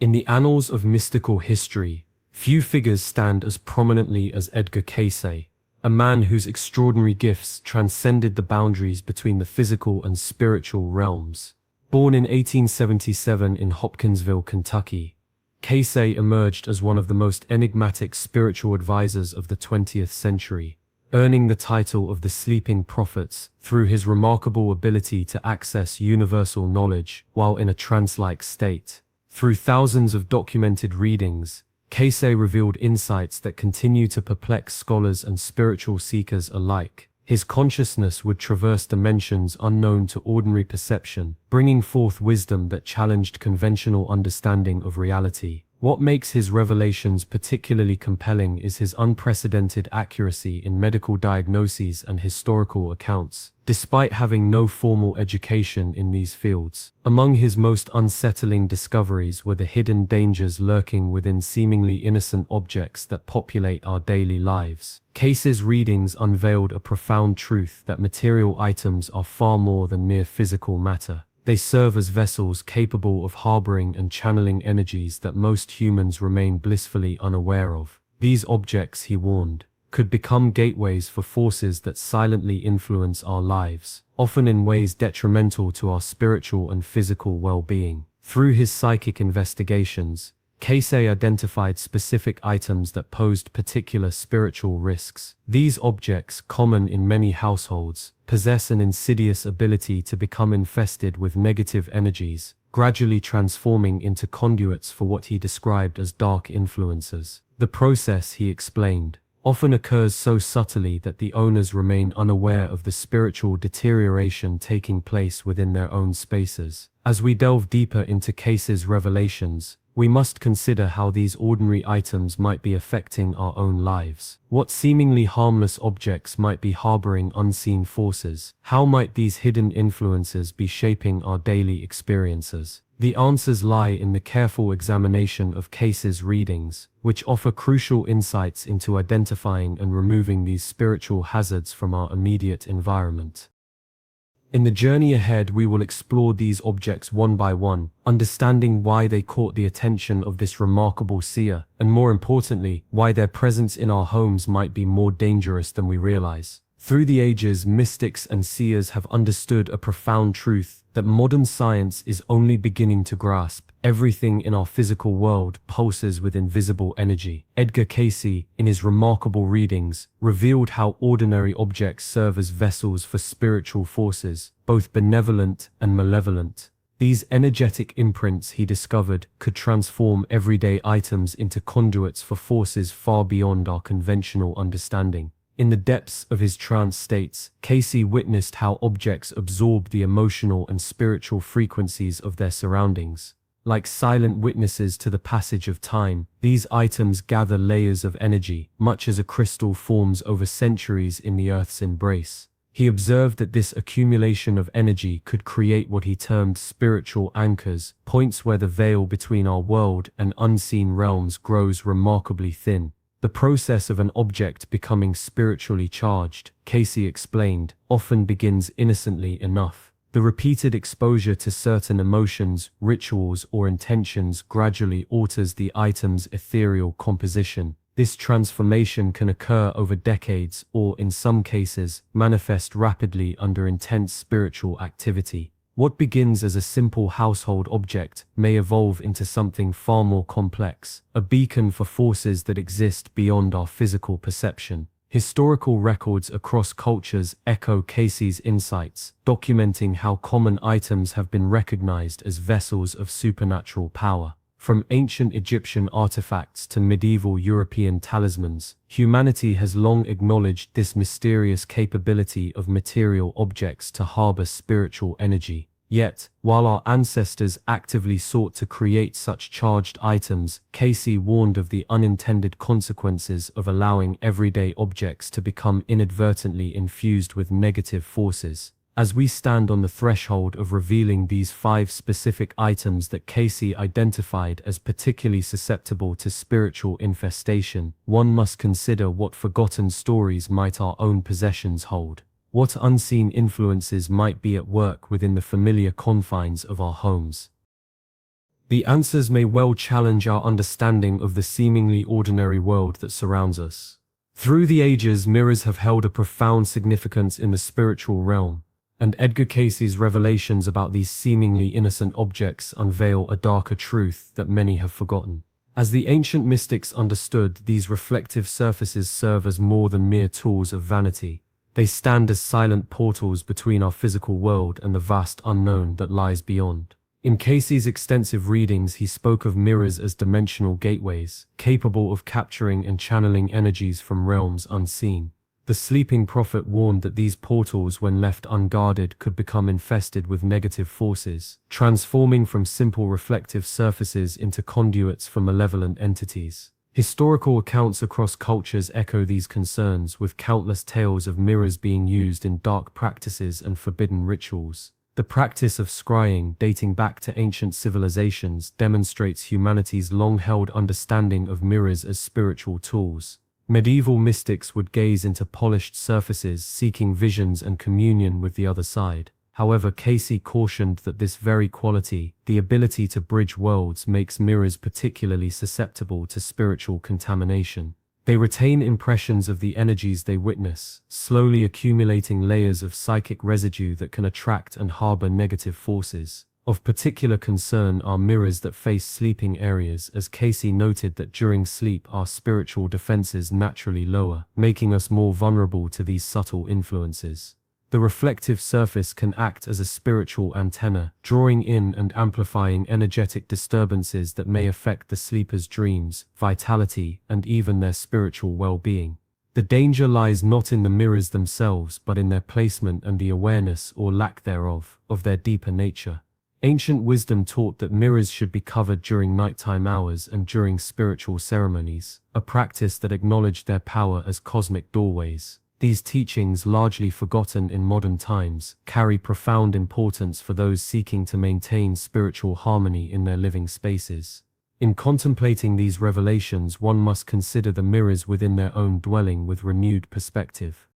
In the annals of mystical history, few figures stand as prominently as Edgar Cayce, a man whose extraordinary gifts transcended the boundaries between the physical and spiritual realms. Born in 1877 in Hopkinsville, Kentucky, Cayce emerged as one of the most enigmatic spiritual advisors of the 20th century, earning the title of the Sleeping Prophets through his remarkable ability to access universal knowledge while in a trance-like state. Through thousands of documented readings, Cayce revealed insights that continue to perplex scholars and spiritual seekers alike. His consciousness would traverse dimensions unknown to ordinary perception, bringing forth wisdom that challenged conventional understanding of reality. What makes his revelations particularly compelling is his unprecedented accuracy in medical diagnoses and historical accounts, despite having no formal education in these fields. Among his most unsettling discoveries were the hidden dangers lurking within seemingly innocent objects that populate our daily lives. Cayce's readings unveiled a profound truth that material items are far more than mere physical matter. They serve as vessels capable of harboring and channeling energies that most humans remain blissfully unaware of. These objects, he warned, could become gateways for forces that silently influence our lives, often in ways detrimental to our spiritual and physical well-being. Through his psychic investigations, Cayce identified specific items that posed particular spiritual risks. These objects, common in many households, possess an insidious ability to become infested with negative energies, gradually transforming into conduits for what he described as dark influences. The process, he explained, often occurs so subtly that the owners remain unaware of the spiritual deterioration taking place within their own spaces. As we delve deeper into Cayce's revelations, we must consider how these ordinary items might be affecting our own lives. What seemingly harmless objects might be harboring unseen forces? How might these hidden influences be shaping our daily experiences? The answers lie in the careful examination of Cayce's readings, which offer crucial insights into identifying and removing these spiritual hazards from our immediate environment. In the journey ahead, we will explore these objects one by one, understanding why they caught the attention of this remarkable seer, and more importantly, why their presence in our homes might be more dangerous than we realize. Through the ages, mystics and seers have understood a profound truth that modern science is only beginning to grasp. Everything in our physical world pulses with invisible energy. Edgar Cayce, in his remarkable readings, revealed how ordinary objects serve as vessels for spiritual forces, both benevolent and malevolent. These energetic imprints, he discovered, could transform everyday items into conduits for forces far beyond our conventional understanding. In the depths of his trance states, Cayce witnessed how objects absorb the emotional and spiritual frequencies of their surroundings. Like silent witnesses to the passage of time, these items gather layers of energy, much as a crystal forms over centuries in the Earth's embrace. He observed that this accumulation of energy could create what he termed spiritual anchors, points where the veil between our world and unseen realms grows remarkably thin. The process of an object becoming spiritually charged, Cayce explained, often begins innocently enough. The repeated exposure to certain emotions, rituals, or intentions gradually alters the item's ethereal composition. This transformation can occur over decades or, in some cases, manifest rapidly under intense spiritual activity. What begins as a simple household object may evolve into something far more complex, a beacon for forces that exist beyond our physical perception. Historical records across cultures echo Cayce's insights, documenting how common items have been recognized as vessels of supernatural power. From ancient Egyptian artifacts to medieval European talismans, humanity has long acknowledged this mysterious capability of material objects to harbor spiritual energy. Yet, while our ancestors actively sought to create such charged items, Cayce warned of the unintended consequences of allowing everyday objects to become inadvertently infused with negative forces. As we stand on the threshold of revealing these 5 specific items that Cayce identified as particularly susceptible to spiritual infestation, one must consider what forgotten stories might our own possessions hold. What unseen influences might be at work within the familiar confines of our homes? The answers may well challenge our understanding of the seemingly ordinary world that surrounds us. Through the ages, mirrors have held a profound significance in the spiritual realm, and Edgar Cayce's revelations about these seemingly innocent objects unveil a darker truth that many have forgotten. As the ancient mystics understood, these reflective surfaces serve as more than mere tools of vanity. They stand as silent portals between our physical world and the vast unknown that lies beyond. In Cayce's extensive readings, he spoke of mirrors as dimensional gateways, capable of capturing and channeling energies from realms unseen. The sleeping prophet warned that these portals, when left unguarded, could become infested with negative forces, transforming from simple reflective surfaces into conduits for malevolent entities. Historical accounts across cultures echo these concerns, with countless tales of mirrors being used in dark practices and forbidden rituals. The practice of scrying, dating back to ancient civilizations, demonstrates humanity's long-held understanding of mirrors as spiritual tools. Medieval mystics would gaze into polished surfaces, seeking visions and communion with the other side. However, Cayce cautioned that this very quality, the ability to bridge worlds, makes mirrors particularly susceptible to spiritual contamination. They retain impressions of the energies they witness, slowly accumulating layers of psychic residue that can attract and harbor negative forces. Of particular concern are mirrors that face sleeping areas, as Cayce noted that during sleep our spiritual defenses naturally lower, making us more vulnerable to these subtle influences. The reflective surface can act as a spiritual antenna, drawing in and amplifying energetic disturbances that may affect the sleeper's dreams, vitality, and even their spiritual well-being. The danger lies not in the mirrors themselves, but in their placement and the awareness, or lack thereof, of their deeper nature. Ancient wisdom taught that mirrors should be covered during nighttime hours and during spiritual ceremonies, a practice that acknowledged their power as cosmic doorways. These teachings, largely forgotten in modern times, carry profound importance for those seeking to maintain spiritual harmony in their living spaces. In contemplating these revelations, one must consider the mirrors within their own dwelling with renewed perspective.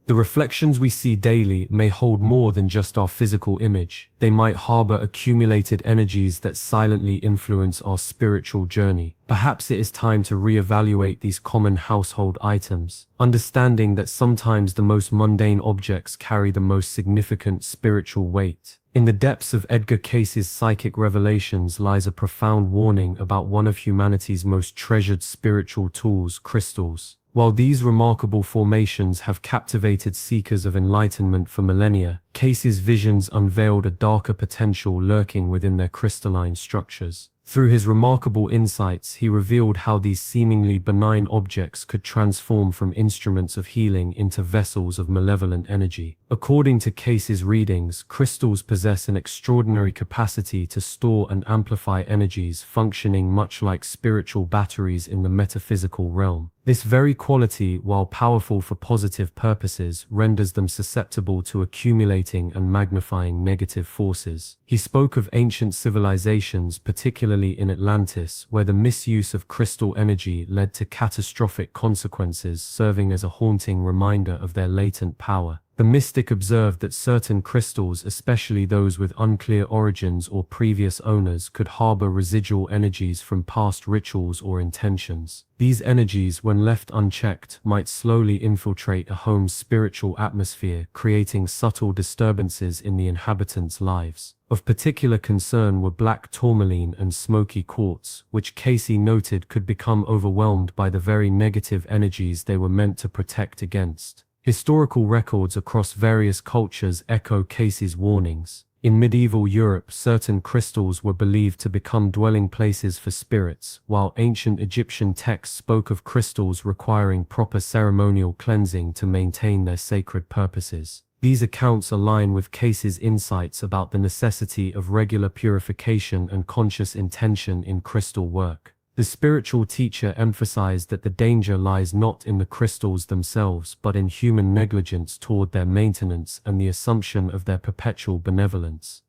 The reflections we see daily may hold more than just our physical image. They might harbor accumulated energies that silently influence our spiritual journey. Perhaps it is time to reevaluate these common household items, understanding that sometimes the most mundane objects carry the most significant spiritual weight. In the depths of Edgar Cayce's psychic revelations lies a profound warning about one of humanity's most treasured spiritual tools, crystals. While these remarkable formations have captivated seekers of enlightenment for millennia, Cayce's visions unveiled a darker potential lurking within their crystalline structures. Through his remarkable insights, he revealed how these seemingly benign objects could transform from instruments of healing into vessels of malevolent energy. According to Cayce's readings, crystals possess an extraordinary capacity to store and amplify energies, functioning much like spiritual batteries in the metaphysical realm. This very quality, while powerful for positive purposes, renders them susceptible to accumulating and magnifying negative forces. He spoke of ancient civilizations, particularly in Atlantis, where the misuse of crystal energy led to catastrophic consequences, serving as a haunting reminder of their latent power. The mystic observed that certain crystals, especially those with unclear origins or previous owners, could harbor residual energies from past rituals or intentions. These energies, when left unchecked, might slowly infiltrate a home's spiritual atmosphere, creating subtle disturbances in the inhabitants' lives. Of particular concern were black tourmaline and smoky quartz, which Cayce noted could become overwhelmed by the very negative energies they were meant to protect against. Historical records across various cultures echo Cayce's warnings. In medieval Europe, certain crystals were believed to become dwelling places for spirits, while ancient Egyptian texts spoke of crystals requiring proper ceremonial cleansing to maintain their sacred purposes. These accounts align with Cayce's insights about the necessity of regular purification and conscious intention in crystal work. The spiritual teacher emphasized that the danger lies not in the crystals themselves, but in human negligence toward their maintenance and the assumption of their perpetual benevolence.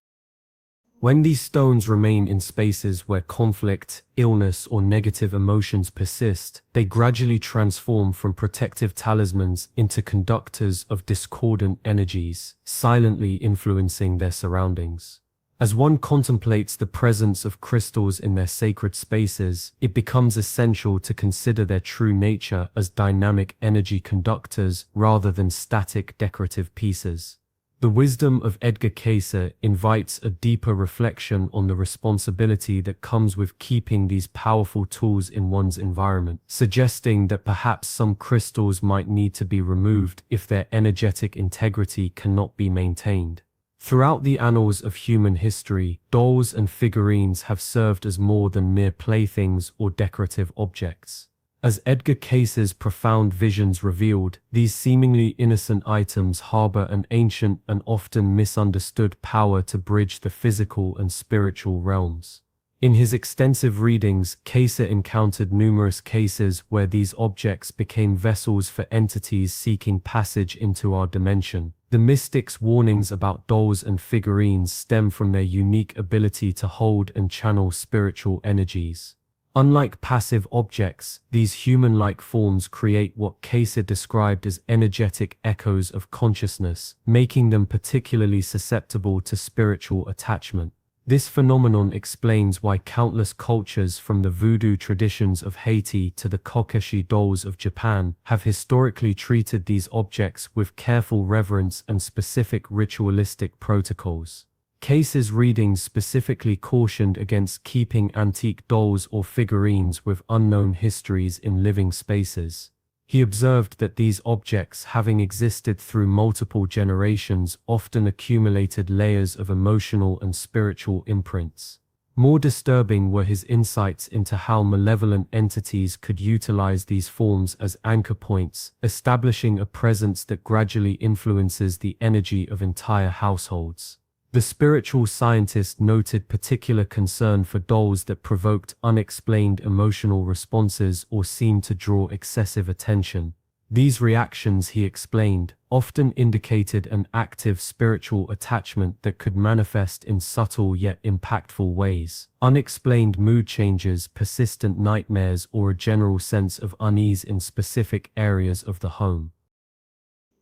When these stones remain in spaces where conflict, illness, or negative emotions persist, they gradually transform from protective talismans into conductors of discordant energies, silently influencing their surroundings. As one contemplates the presence of crystals in their sacred spaces, it becomes essential to consider their true nature as dynamic energy conductors rather than static decorative pieces. The wisdom of Edgar Cayce invites a deeper reflection on the responsibility that comes with keeping these powerful tools in one's environment, suggesting that perhaps some crystals might need to be removed if their energetic integrity cannot be maintained. Throughout the annals of human history, dolls and figurines have served as more than mere playthings or decorative objects. As Edgar Cayce's profound visions revealed, these seemingly innocent items harbor an ancient and often misunderstood power to bridge the physical and spiritual realms. In his extensive readings, Cayce encountered numerous cases where these objects became vessels for entities seeking passage into our dimension. The mystics' warnings about dolls and figurines stem from their unique ability to hold and channel spiritual energies. Unlike passive objects, these human-like forms create what Cayce described as energetic echoes of consciousness, making them particularly susceptible to spiritual attachment. This phenomenon explains why countless cultures from the voodoo traditions of Haiti to the kokeshi dolls of Japan have historically treated these objects with careful reverence and specific ritualistic protocols. Cayce's readings specifically cautioned against keeping antique dolls or figurines with unknown histories in living spaces. He observed that these objects, having existed through multiple generations, often accumulated layers of emotional and spiritual imprints. More disturbing were his insights into how malevolent entities could utilize these forms as anchor points, establishing a presence that gradually influences the energy of entire households. The spiritual scientist noted particular concern for dolls that provoked unexplained emotional responses or seemed to draw excessive attention. These reactions, he explained, often indicated an active spiritual attachment that could manifest in subtle yet impactful ways. Unexplained mood changes, persistent nightmares, or a general sense of unease in specific areas of the home.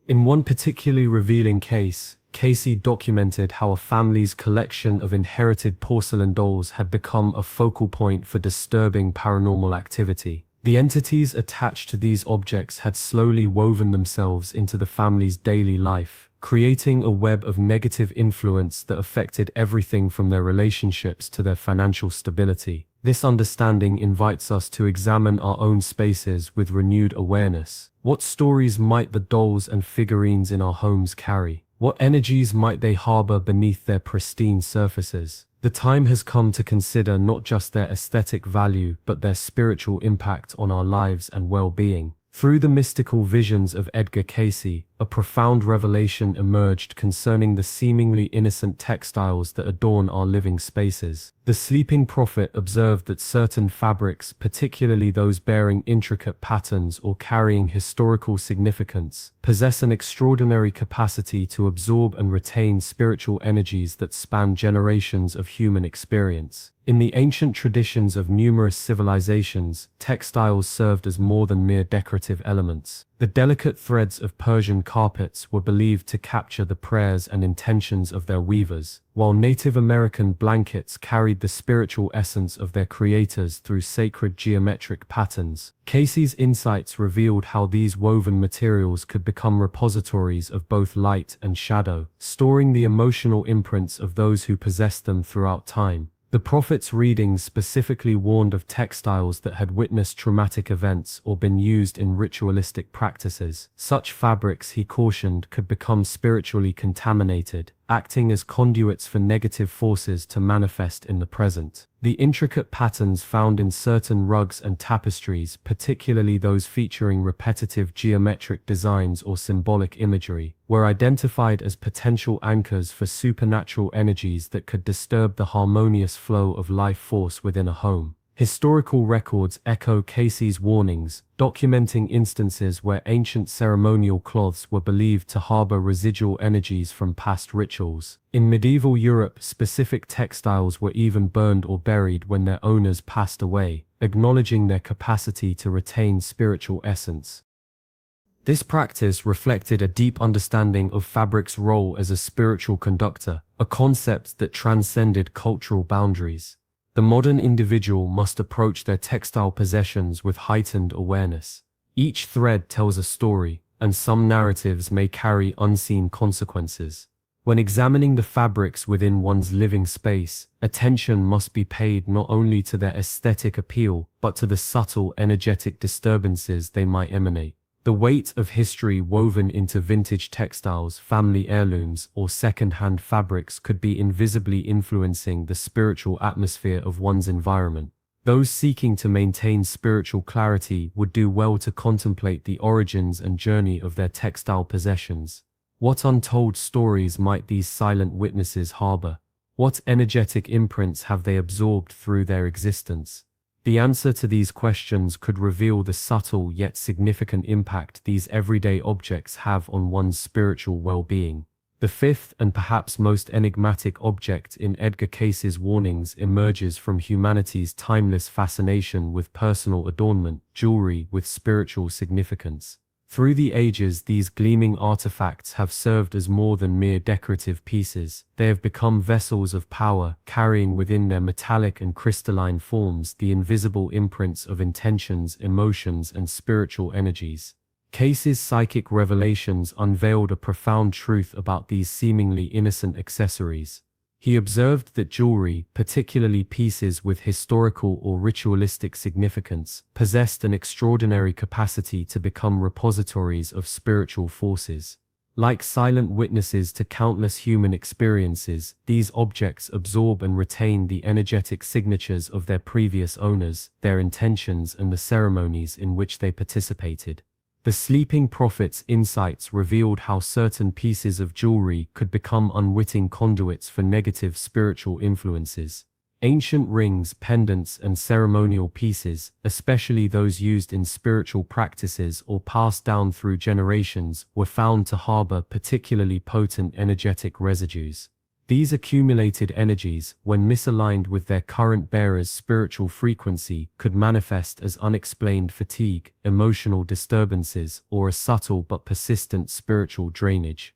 In one particularly revealing case, Cayce documented how a family's collection of inherited porcelain dolls had become a focal point for disturbing paranormal activity. The entities attached to these objects had slowly woven themselves into the family's daily life, creating a web of negative influence that affected everything from their relationships to their financial stability. This understanding invites us to examine our own spaces with renewed awareness. What stories might the dolls and figurines in our homes carry? What energies might they harbor beneath their pristine surfaces? The time has come to consider not just their aesthetic value, but their spiritual impact on our lives and well-being. Through the mystical visions of Edgar Cayce, a profound revelation emerged concerning the seemingly innocent textiles that adorn our living spaces. The sleeping prophet observed that certain fabrics, particularly those bearing intricate patterns or carrying historical significance, possess an extraordinary capacity to absorb and retain spiritual energies that span generations of human experience. In the ancient traditions of numerous civilizations, textiles served as more than mere decorative elements. The delicate threads of Persian carpets were believed to capture the prayers and intentions of their weavers, while Native American blankets carried the spiritual essence of their creators through sacred geometric patterns. Cayce's insights revealed how these woven materials could become repositories of both light and shadow, storing the emotional imprints of those who possessed them throughout time. The prophet's readings specifically warned of textiles that had witnessed traumatic events or been used in ritualistic practices. Such fabrics, he cautioned, could become spiritually contaminated, acting as conduits for negative forces to manifest in the present. The intricate patterns found in certain rugs and tapestries, particularly those featuring repetitive geometric designs or symbolic imagery, were identified as potential anchors for supernatural energies that could disturb the harmonious flow of life force within a home. Historical records echo Cayce's warnings, documenting instances where ancient ceremonial cloths were believed to harbor residual energies from past rituals. In medieval Europe, specific textiles were even burned or buried when their owners passed away, acknowledging their capacity to retain spiritual essence. This practice reflected a deep understanding of fabric's role as a spiritual conductor, a concept that transcended cultural boundaries. The modern individual must approach their textile possessions with heightened awareness. Each thread tells a story, and some narratives may carry unseen consequences. When examining the fabrics within one's living space, attention must be paid not only to their aesthetic appeal, but to the subtle energetic disturbances they might emanate. The weight of history woven into vintage textiles, family heirlooms, or second-hand fabrics could be invisibly influencing the spiritual atmosphere of one's environment. Those seeking to maintain spiritual clarity would do well to contemplate the origins and journey of their textile possessions. What untold stories might these silent witnesses harbor? What energetic imprints have they absorbed through their existence? The answer to these questions could reveal the subtle yet significant impact these everyday objects have on one's spiritual well-being. The fifth and perhaps most enigmatic object in Edgar Cayce's warnings emerges from humanity's timeless fascination with personal adornment, jewelry with spiritual significance. Through the ages, these gleaming artifacts have served as more than mere decorative pieces. They have become vessels of power, carrying within their metallic and crystalline forms the invisible imprints of intentions, emotions, and spiritual energies. Cayce's psychic revelations unveiled a profound truth about these seemingly innocent accessories. He observed that jewelry, particularly pieces with historical or ritualistic significance, possessed an extraordinary capacity to become repositories of spiritual forces. Like silent witnesses to countless human experiences, these objects absorb and retain the energetic signatures of their previous owners, their intentions, and the ceremonies in which they participated. The sleeping prophet's insights revealed how certain pieces of jewelry could become unwitting conduits for negative spiritual influences. Ancient rings, pendants, and ceremonial pieces, especially those used in spiritual practices or passed down through generations, were found to harbor particularly potent energetic residues. These accumulated energies, when misaligned with their current bearer's spiritual frequency, could manifest as unexplained fatigue, emotional disturbances, or a subtle but persistent spiritual drainage.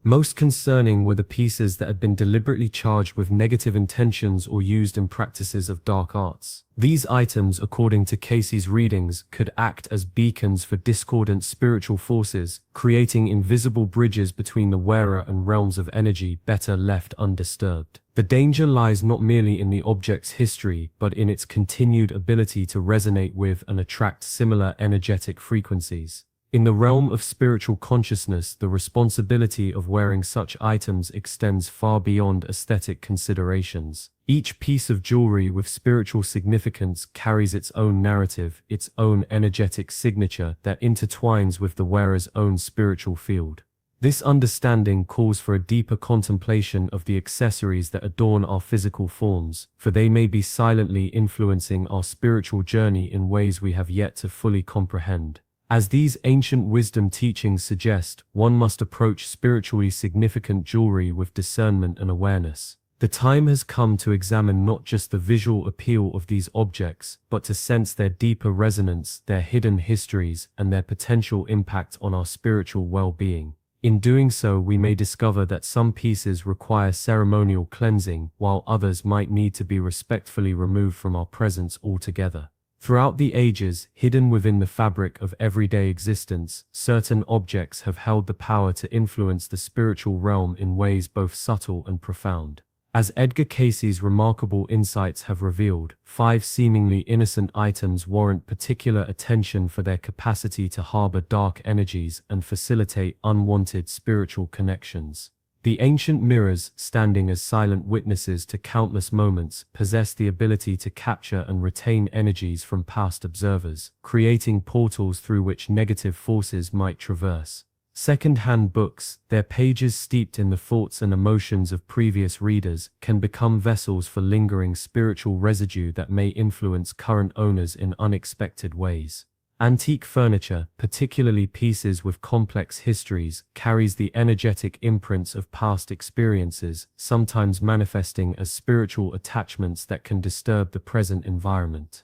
Most concerning were the pieces that had been deliberately charged with negative intentions or used in practices of dark arts. These items, according to Cayce's readings, could act as beacons for discordant spiritual forces, creating invisible bridges between the wearer and realms of energy better left undisturbed. The danger lies not merely in the object's history, but in its continued ability to resonate with and attract similar energetic frequencies. In the realm of spiritual consciousness, the responsibility of wearing such items extends far beyond aesthetic considerations. Each piece of jewelry with spiritual significance carries its own narrative, its own energetic signature that intertwines with the wearer's own spiritual field. This understanding calls for a deeper contemplation of the accessories that adorn our physical forms, for they may be silently influencing our spiritual journey in ways we have yet to fully comprehend. As these ancient wisdom teachings suggest, one must approach spiritually significant jewelry with discernment and awareness. The time has come to examine not just the visual appeal of these objects, but to sense their deeper resonance, their hidden histories, and their potential impact on our spiritual well-being. In doing so, we may discover that some pieces require ceremonial cleansing, while others might need to be respectfully removed from our presence altogether. Throughout the ages, hidden within the fabric of everyday existence, certain objects have held the power to influence the spiritual realm in ways both subtle and profound. As Edgar Cayce's remarkable insights have revealed, 5 seemingly innocent items warrant particular attention for their capacity to harbor dark energies and facilitate unwanted spiritual connections. The ancient mirrors, standing as silent witnesses to countless moments, possess the ability to capture and retain energies from past observers, creating portals through which negative forces might traverse. Second-hand books, their pages steeped in the thoughts and emotions of previous readers, can become vessels for lingering spiritual residue that may influence current owners in unexpected ways. Antique furniture, particularly pieces with complex histories, carries the energetic imprints of past experiences, sometimes manifesting as spiritual attachments that can disturb the present environment.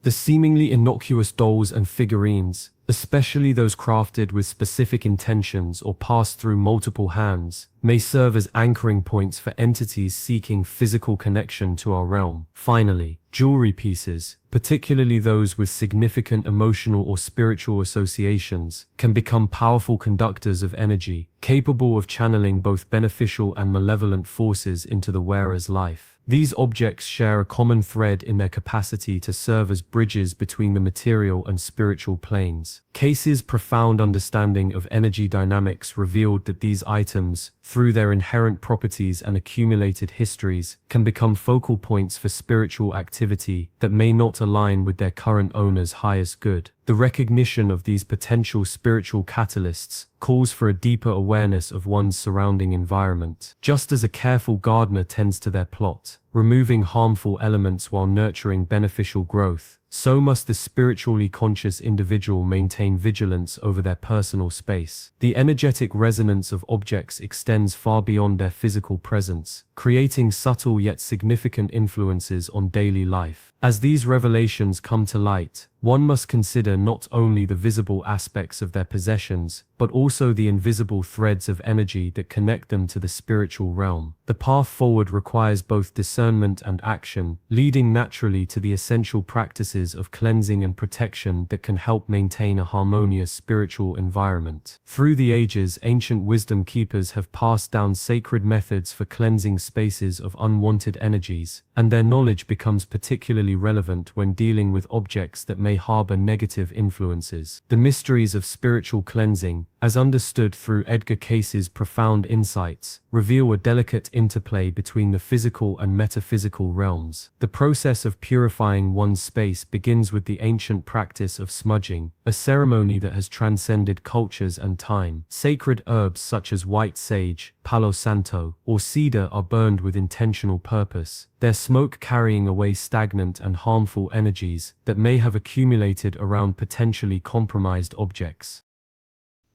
The seemingly innocuous dolls and figurines, especially those crafted with specific intentions or passed through multiple hands, may serve as anchoring points for entities seeking physical connection to our realm. Finally, jewelry pieces, particularly those with significant emotional or spiritual associations, can become powerful conductors of energy, capable of channeling both beneficial and malevolent forces into the wearer's life. These objects share a common thread in their capacity to serve as bridges between the material and spiritual planes. Cayce's profound understanding of energy dynamics revealed that these items, through their inherent properties and accumulated histories, can become focal points for spiritual activity that may not align with their current owner's highest good. The recognition of these potential spiritual catalysts calls for a deeper awareness of one's surrounding environment. Just as a careful gardener tends to their plot, removing harmful elements while nurturing beneficial growth, so must the spiritually conscious individual maintain vigilance over their personal space. The energetic resonance of objects extends far beyond their physical presence, creating subtle yet significant influences on daily life. As these revelations come to light, one must consider not only the visible aspects of their possessions, but also the invisible threads of energy that connect them to the spiritual realm. The path forward requires both discernment and action, leading naturally to the essential practices of cleansing and protection that can help maintain a harmonious spiritual environment. Through the ages, ancient wisdom keepers have passed down sacred methods for cleansing spaces of unwanted energies, and their knowledge becomes particularly relevant when dealing with objects that may harbor negative influences. The mysteries of spiritual cleansing, as understood through Edgar Cayce's profound insights, reveal a delicate interplay between the physical and metaphysical realms. The process of purifying one's space begins with the ancient practice of smudging, a ceremony that has transcended cultures and time. Sacred herbs such as white sage, palo santo, or cedar are burned with intentional purpose, their smoke carrying away stagnant and harmful energies that may have accumulated around potentially compromised objects.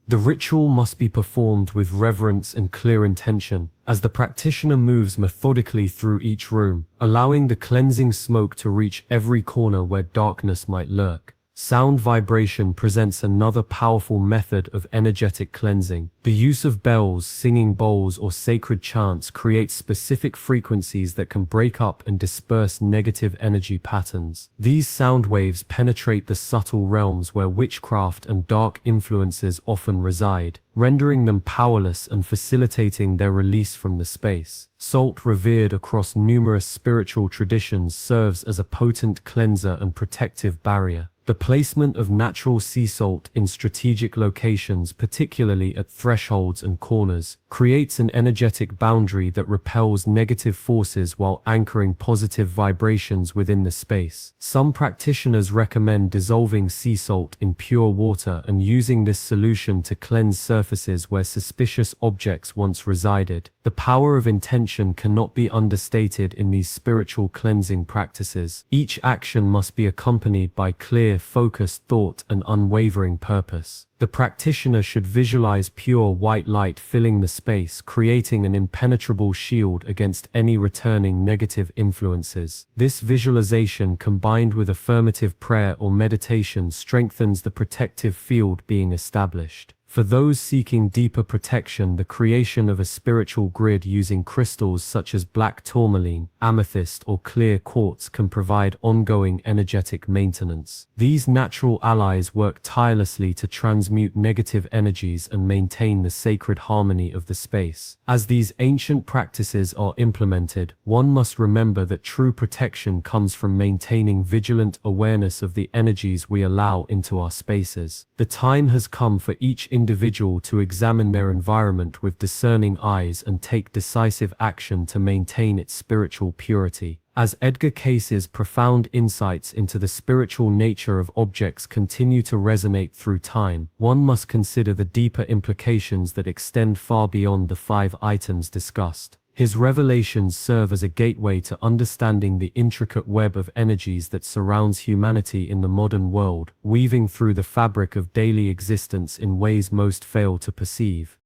The ritual must be performed with reverence and clear intention, as the practitioner moves methodically through each room, allowing the cleansing smoke to reach every corner where darkness might lurk. Sound vibration presents another powerful method of energetic cleansing. The use of bells, singing bowls, or sacred chants creates specific frequencies that can break up and disperse negative energy patterns. These sound waves penetrate the subtle realms where witchcraft and dark influences often reside, rendering them powerless and facilitating their release from the space. Salt, revered across numerous spiritual traditions, serves as a potent cleanser and protective barrier. The placement of natural sea salt in strategic locations, particularly at thresholds and corners, creates an energetic boundary that repels negative forces while anchoring positive vibrations within the space. Some practitioners recommend dissolving sea salt in pure water and using this solution to cleanse surfaces where suspicious objects once resided. The power of intention cannot be understated in these spiritual cleansing practices. Each action must be accompanied by clear, focused thought and unwavering purpose. The practitioner should visualize pure white light filling the space, creating an impenetrable shield against any returning negative influences. This visualization, combined with affirmative prayer or meditation, strengthens the protective field being established. For those seeking deeper protection, the creation of a spiritual grid using crystals such as black tourmaline, amethyst, or clear quartz can provide ongoing energetic maintenance. These natural allies work tirelessly to transmute negative energies and maintain the sacred harmony of the space. As these ancient practices are implemented, one must remember that true protection comes from maintaining vigilant awareness of the energies we allow into our spaces. The time has come for each individual to examine their environment with discerning eyes and take decisive action to maintain its spiritual purity. As Edgar Cayce's profound insights into the spiritual nature of objects continue to resonate through time, one must consider the deeper implications that extend far beyond the 5 items discussed. His revelations serve as a gateway to understanding the intricate web of energies that surrounds humanity in the modern world, weaving through the fabric of daily existence in ways most fail to perceive.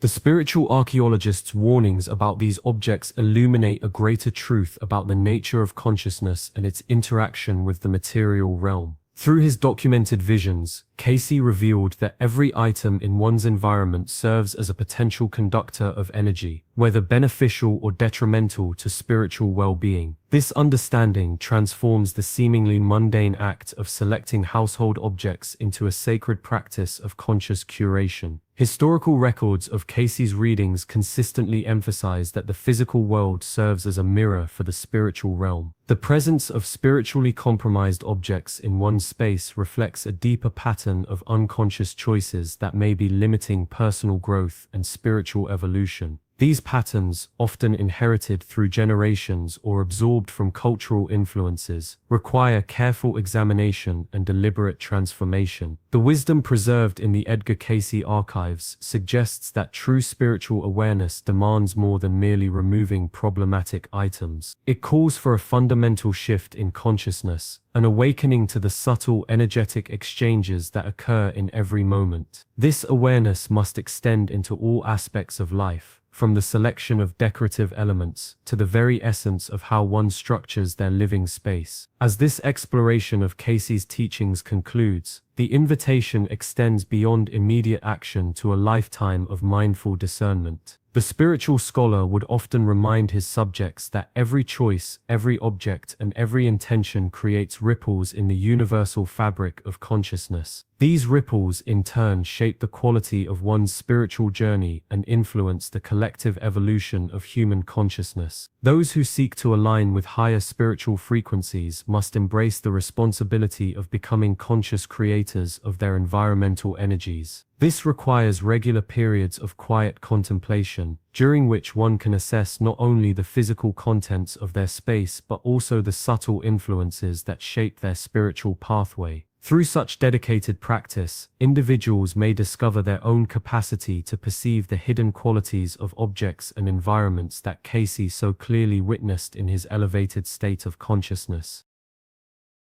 The spiritual archaeologist's warnings about these objects illuminate a greater truth about the nature of consciousness and its interaction with the material realm. Through his documented visions, Cayce revealed that every item in one's environment serves as a potential conductor of energy, whether beneficial or detrimental to spiritual well-being. This understanding transforms the seemingly mundane act of selecting household objects into a sacred practice of conscious curation. Historical records of Cayce's readings consistently emphasize that the physical world serves as a mirror for the spiritual realm. The presence of spiritually compromised objects in one's space reflects a deeper pattern of unconscious choices that may be limiting personal growth and spiritual evolution. These patterns, often inherited through generations or absorbed from cultural influences, require careful examination and deliberate transformation. The wisdom preserved in the Edgar Cayce archives suggests that true spiritual awareness demands more than merely removing problematic items. It calls for a fundamental shift in consciousness, an awakening to the subtle energetic exchanges that occur in every moment. This awareness must extend into all aspects of life, from the selection of decorative elements to the very essence of how one structures their living space. As this exploration of Cayce's teachings concludes, the invitation extends beyond immediate action to a lifetime of mindful discernment. The spiritual scholar would often remind his subjects that every choice, every object, and every intention creates ripples in the universal fabric of consciousness. These ripples, in turn, shape the quality of one's spiritual journey and influence the collective evolution of human consciousness. Those who seek to align with higher spiritual frequencies must embrace the responsibility of becoming conscious creators of their environmental energies. This requires regular periods of quiet contemplation, during which one can assess not only the physical contents of their space but also the subtle influences that shape their spiritual pathway. Through such dedicated practice, individuals may discover their own capacity to perceive the hidden qualities of objects and environments that Cayce so clearly witnessed in his elevated state of consciousness.